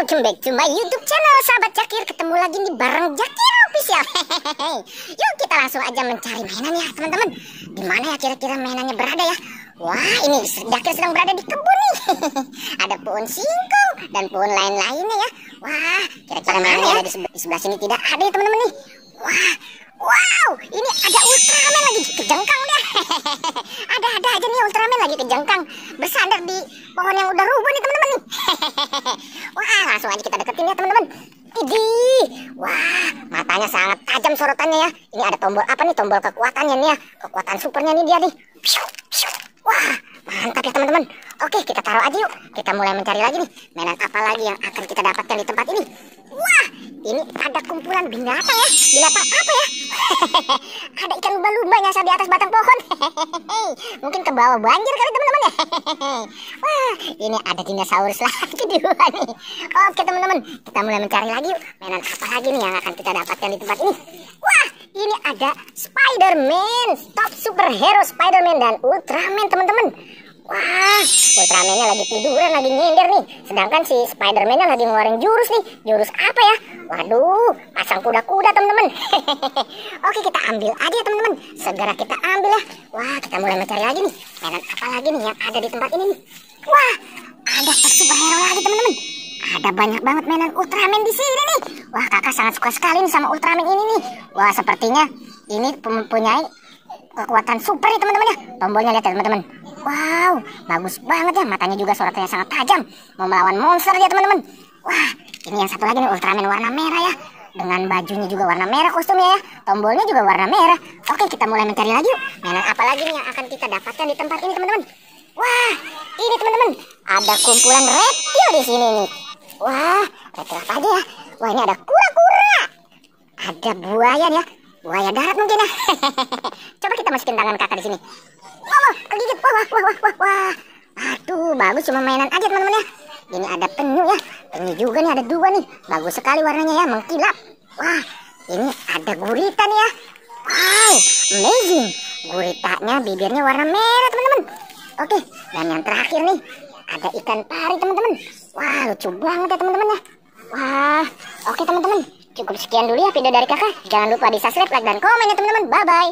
welcome back to my YouTube channel sahabat Jakir. Ketemu lagi nih bareng Jakir Official. Yuk kita langsung aja mencari mainannya teman-teman. Di mana ya kira-kira mainannya berada ya? Wah, ini Jakir sedang berada di kebun nih. Ada pohon singkong dan pohon lain-lainnya ya. Wah, kira-kira mainannya ada di sebelah sini tidak ada ya teman-teman nih. Wah, wow, ini ada Ultraman lagi kejengkang deh. Ada aja nih Ultraman lagi kejengkang bersandar di pohon yang udah rubuh nih teman-teman nih. Wah, langsung aja kita deketin ya teman-teman. Idih, wah, matanya sangat tajam sorotannya ya. Ini ada tombol apa nih, tombol kekuatannya nih ya. Kekuatan supernya nih dia nih. Wah, mantap ya teman-teman. Oke, kita taruh aja yuk. Kita mulai mencari lagi nih. Mainan apa lagi yang akan kita dapatkan di tempat ini? Wah, ini ada kumpulan binatang ya. Binatang apa ya? Ada ikan lumba-lumba nyasar di atas batang pohon. Mungkin ke bawah banjir kali teman-teman ya. Wah, ini ada dinosaurus lagi dua nih. Oke teman-teman, kita mulai mencari lagi yuk. Mainan apa lagi nih yang akan kita dapatkan di tempat ini? Wah, ini ada Spider-Man, top superhero Spider-Man dan Ultraman teman-teman. Wah, Ultraman-nya lagi tiduran, lagi nyender nih. Sedangkan si Spider-Man-nya lagi ngeluarin jurus nih. Jurus apa ya? Waduh, pasang kuda-kuda teman-teman. Oke, kita ambil aja teman-teman. Segera kita ambil ya. Wah, kita mulai mencari lagi nih. Mainan apa lagi nih yang ada di tempat ini nih? Wah, ada top superhero lagi teman-teman. Ada banyak banget mainan Ultraman di sini nih. Wah, kakak sangat suka sekali nih sama Ultraman ini nih. Wah, sepertinya ini mempunyai kekuatan super nih teman-teman ya. Tombolnya lihat ya teman-teman. Wow, bagus banget ya. Matanya juga sorotannya sangat tajam. Mau melawan monster dia teman-teman. Wah, ini yang satu lagi nih Ultraman warna merah ya. Dengan bajunya juga warna merah kostumnya ya. Tombolnya juga warna merah. Oke, kita mulai mencari lagi yuk. Mainan apa lagi nih yang akan kita dapatkan di tempat ini teman-teman? Wah, ini teman-teman. Ada kumpulan reptil di sini nih. Wah, reptil apa aja ya? Wah, ini ada kura-kura. Ada buaya ya. Buaya darat mungkin ya. Coba kita masukin tangan kakak di sini. Wah, kegigit. Wah. Aduh, bagus, cuma mainan aja teman-teman ya. Ini ada penyu ya. Penyu juga nih, ada dua nih. Bagus sekali warnanya ya, mengkilap. Wah, ini ada gurita nih ya. Wow, amazing. Guritanya bibirnya warna merah teman-teman. Oke, dan yang terakhir nih ada ikan pari teman-teman. Wah, lucu banget ya teman-teman ya. Wah, oke teman-teman. Cukup sekian dulu ya video dari kakak. Jangan lupa di subscribe, like, dan komen ya teman-teman. Bye-bye.